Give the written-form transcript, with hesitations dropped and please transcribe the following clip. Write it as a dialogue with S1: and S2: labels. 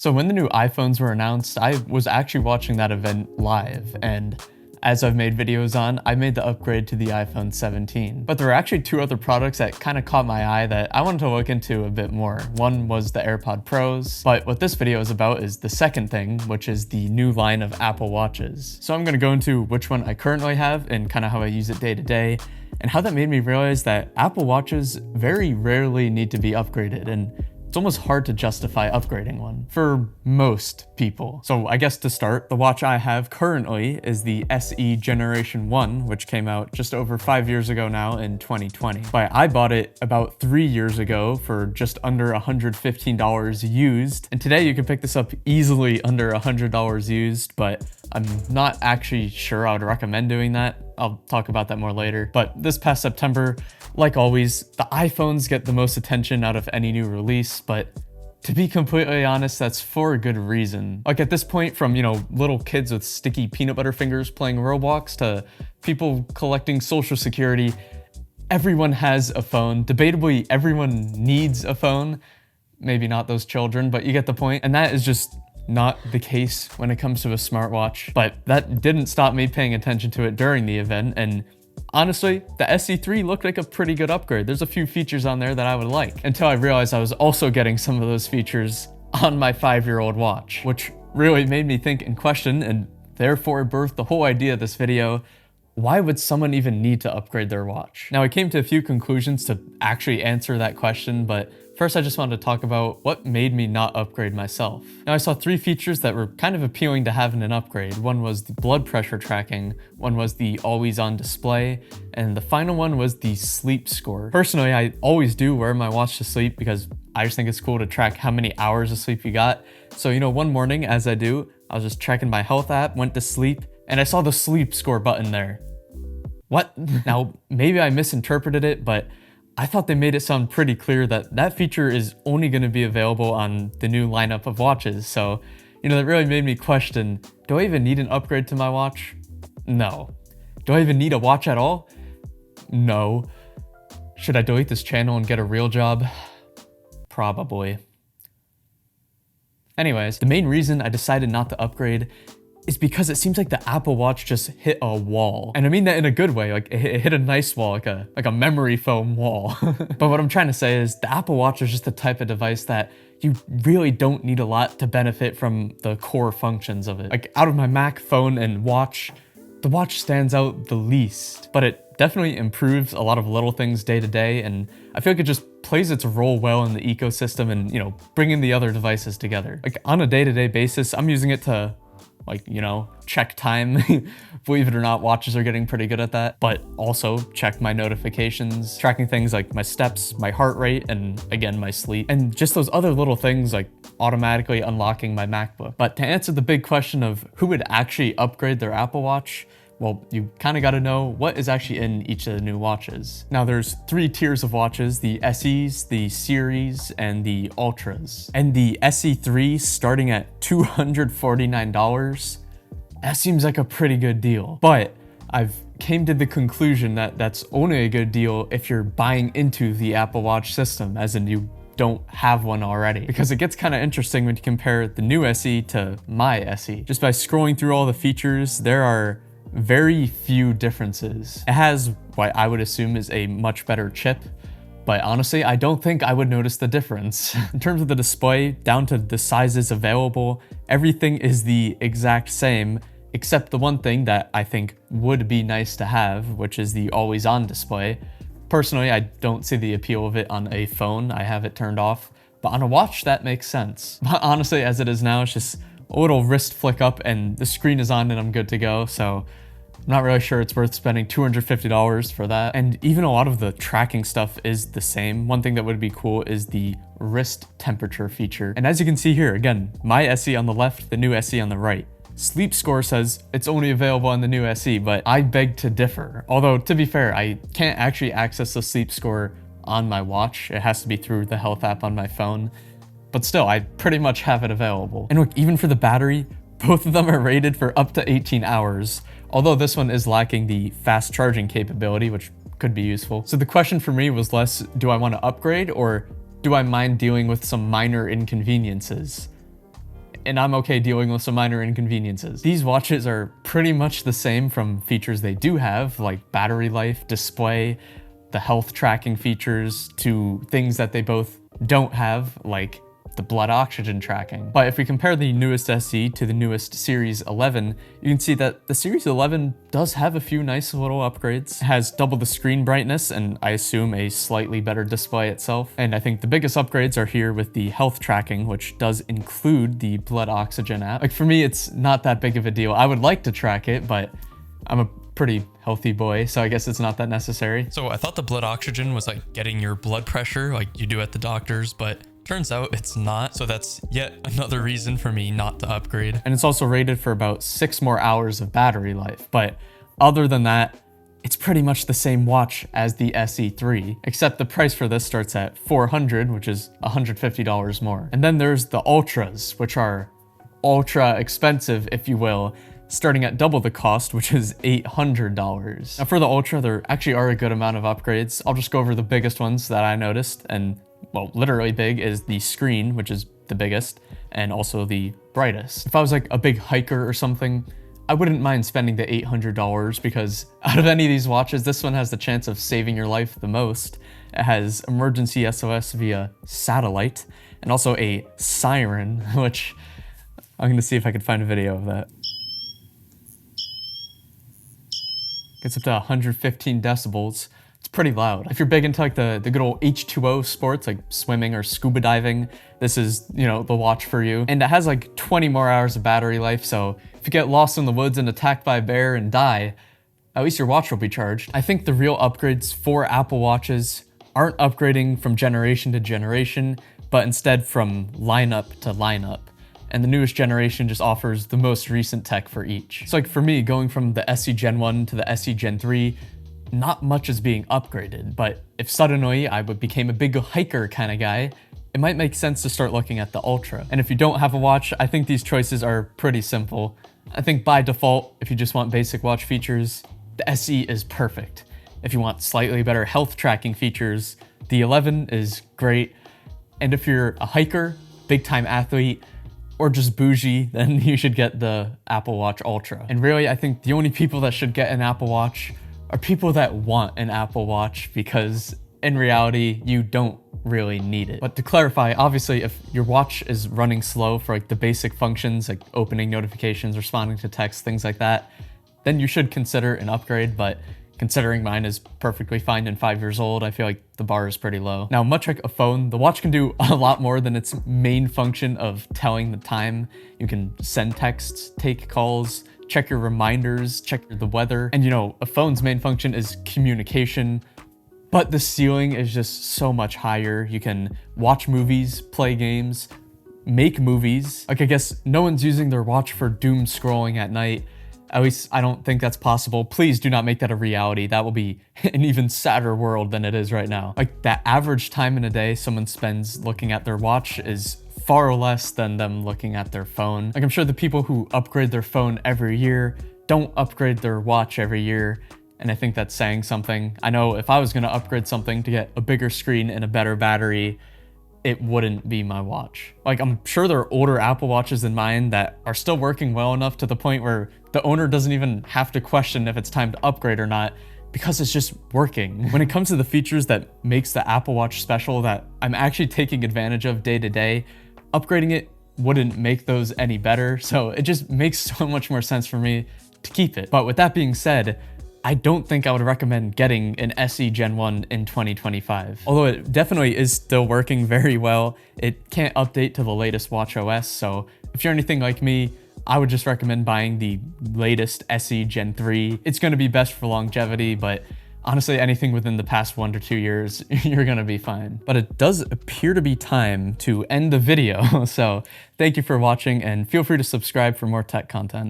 S1: So when the new iPhones were announced, I was actually watching that event live, and as I've made videos on, I made the upgrade to the iPhone 17. But there were actually two other products that kind of caught my eye that I wanted to look into a bit more. One was the AirPod Pros, but what this video is about is the second thing, which is the new line of Apple Watches. So I'm gonna go into which one I currently have and kind of how I use it day to day, and how that made me realize that Apple Watches very rarely need to be upgraded, and it's almost hard to justify upgrading one for most people. So I guess to start, the watch I have currently is the SE Generation 1, which came out just over 5 years ago now in 2020. But I bought it about 3 years ago for just under $115 used. And today you can pick this up easily under $100 used, but I'm not actually sure I would recommend doing that. I'll talk about that more later. But this past September, like always, the iPhones get the most attention out of any new release, but to be completely honest, that's for a good reason. Like at this point, from, little kids with sticky peanut butter fingers playing Roblox to people collecting Social Security, everyone has a phone. Debatably, everyone needs a phone. Maybe not those children, but you get the point. And that is just not the case when it comes to a smartwatch. But that didn't stop me paying attention to it during the event, and honestly, the SE3 looked like a pretty good upgrade. There's a few features on there that I would like, until I realized I was also getting some of those features on my 5-year-old watch, which really made me think and question, and therefore birthed the whole idea of this video. Why would someone even need to upgrade their watch? Now, I came to a few conclusions to actually answer that question, but first I just wanted to talk about what made me not upgrade myself. Now, I saw 3 features that were kind of appealing to have in an upgrade. One was the blood pressure tracking, one was the always on display, and the final one was the sleep score. Personally, I always do wear my watch to sleep because I just think it's cool to track how many hours of sleep you got. So, one morning as I do, I was just checking my health app, went to sleep, and I saw the sleep score button there. What? Now, maybe I misinterpreted it, but I thought they made it sound pretty clear that that feature is only going to be available on the new lineup of watches. So, that really made me question, do I even need an upgrade to my watch? No. Do I even need a watch at all? No. Should I delete this channel and get a real job? Probably. Anyways, the main reason I decided not to upgrade is because it seems like the Apple Watch just hit a wall. And I mean that in a good way, like it hit a nice wall, like a memory foam wall. But what I'm trying to say is the Apple Watch is just the type of device that you really don't need a lot to benefit from the core functions of it. Like out of my Mac, phone, and watch, the watch stands out the least, but it definitely improves a lot of little things day to day, and I feel like it just plays its role well in the ecosystem and, bringing the other devices together. Like on a day-to-day basis, I'm using it to check time. Believe it or not, watches are getting pretty good at that, but also check my notifications, tracking things like my steps, my heart rate, and again, my sleep, and just those other little things like automatically unlocking my MacBook. But to answer the big question of who would actually upgrade their Apple Watch, well, you kind of got to know what is actually in each of the new watches. Now, there's 3 tiers of watches: the SEs, the Series, and the Ultras. And the SE3 starting at $249, that seems like a pretty good deal. But I've came to the conclusion that that's only a good deal if you're buying into the Apple Watch system, as in you don't have one already, because it gets kind of interesting when you compare the new SE to my SE. Just by scrolling through all the features, there are very few differences. It has what I would assume is a much better chip, but honestly, I don't think I would notice the difference. In terms of the display, down to the sizes available, everything is the exact same, except the one thing that I think would be nice to have, which is the always on display. Personally, I don't see the appeal of it on a phone. I have it turned off, but on a watch, that makes sense. But honestly, as it is now, it's just a little wrist flick up and the screen is on and I'm good to go. So I'm not really sure it's worth spending $250 for that. And even a lot of the tracking stuff is the same. One thing that would be cool is the wrist temperature feature. And as you can see here, again, my SE on the left, the new SE on the right. Sleep score says it's only available on the new SE, but I beg to differ. Although, to be fair, I can't actually access the sleep score on my watch. It has to be through the health app on my phone. But still, I pretty much have it available. And look, even for the battery, both of them are rated for up to 18 hours. Although this one is lacking the fast charging capability, which could be useful. So the question for me was less, do I want to upgrade, or do I mind dealing with some minor inconveniences? and I'm okay dealing with some minor inconveniences. These watches are pretty much the same from features they do have, like battery life, display, the health tracking features, to things that they both don't have, like the blood oxygen tracking. But if we compare the newest SE to the newest Series 11, you can see that the Series 11 does have a few nice little upgrades. It has double the screen brightness and I assume a slightly better display itself. And I think the biggest upgrades are here with the health tracking, which does include the blood oxygen app. Like for me, it's not that big of a deal. I would like to track it, but I'm a pretty healthy boy, so I guess it's not that necessary.
S2: So I thought the blood oxygen was like getting your blood pressure like you do at the doctor's, but turns out it's not. So that's yet another reason for me not to upgrade.
S1: And it's also rated for about 6 more hours of battery life. But other than that, it's pretty much the same watch as the SE3, except the price for this starts at $400, which is $150 more. And then there's the Ultras, which are ultra expensive, if you will, starting at double the cost, which is $800. Now for the Ultra, there actually are a good amount of upgrades. I'll just go over the biggest ones that I noticed, and well, literally big is the screen, which is the biggest, and also the brightest. If I was like a big hiker or something, I wouldn't mind spending the $800 because out of any of these watches, this one has the chance of saving your life the most. It has emergency SOS via satellite and also a siren, which I'm gonna see if I can find a video of that. Gets up to 115 decibels. It's pretty loud. If you're big into like the good old H2O sports, like swimming or scuba diving, this is, you know, the watch for you. And it has like 20 more hours of battery life, so if you get lost in the woods and attacked by a bear and die, at least your watch will be charged. I think the real upgrades for Apple Watches aren't upgrading from generation to generation, but instead from lineup to lineup. And the newest generation just offers the most recent tech for each. So like for me, going from the SE Gen 1 to the SE Gen 3, not much is being upgraded, but if suddenly I became a big hiker kind of guy, it might make sense to start looking at the Ultra. And if you don't have a watch, I think these choices are pretty simple. I think by default, if you just want basic watch features, the SE is perfect. If you want slightly better health tracking features, the 11 is great. And if you're a hiker, big time athlete, or just bougie, then you should get the Apple Watch Ultra. And really, I think the only people that should get an Apple Watch are people that want an Apple Watch, because in reality, you don't really need it. But to clarify, obviously, if your watch is running slow for like the basic functions, like opening notifications, responding to text, things like that, then you should consider an upgrade. But considering mine is perfectly fine and 5 years old, I feel like the bar is pretty low. Now, much like a phone, the watch can do a lot more than its main function of telling the time. You can send texts, take calls, check your reminders, check the weather. And you know, a phone's main function is communication, but the ceiling is just so much higher. You can watch movies, play games, make movies. Like, I guess no one's using their watch for doom scrolling at night. At least I don't think that's possible. Please do not make that a reality. That will be an even sadder world than it is right now. Like, that average time in a day someone spends looking at their watch is far less than them looking at their phone. Like, I'm sure the people who upgrade their phone every year don't upgrade their watch every year. And I think that's saying something. I know if I was gonna upgrade something to get a bigger screen and a better battery, it wouldn't be my watch. Like, I'm sure there are older Apple Watches than mine that are still working well enough to the point where the owner doesn't even have to question if it's time to upgrade or not, because it's just working. When it comes to the features that makes the Apple Watch special that I'm actually taking advantage of day to day, upgrading it wouldn't make those any better. So it just makes so much more sense for me to keep it. But with that being said, I don't think I would recommend getting an SE Gen 1 in 2025. Although it definitely is still working very well, it can't update to the latest watchOS, so if you're anything like me, I would just recommend buying the latest SE Gen 3. It's going to be best for longevity, but honestly, anything within the past 1 to 2 years, you're going to be fine. But it does appear to be time to end the video, so thank you for watching and feel free to subscribe for more tech content.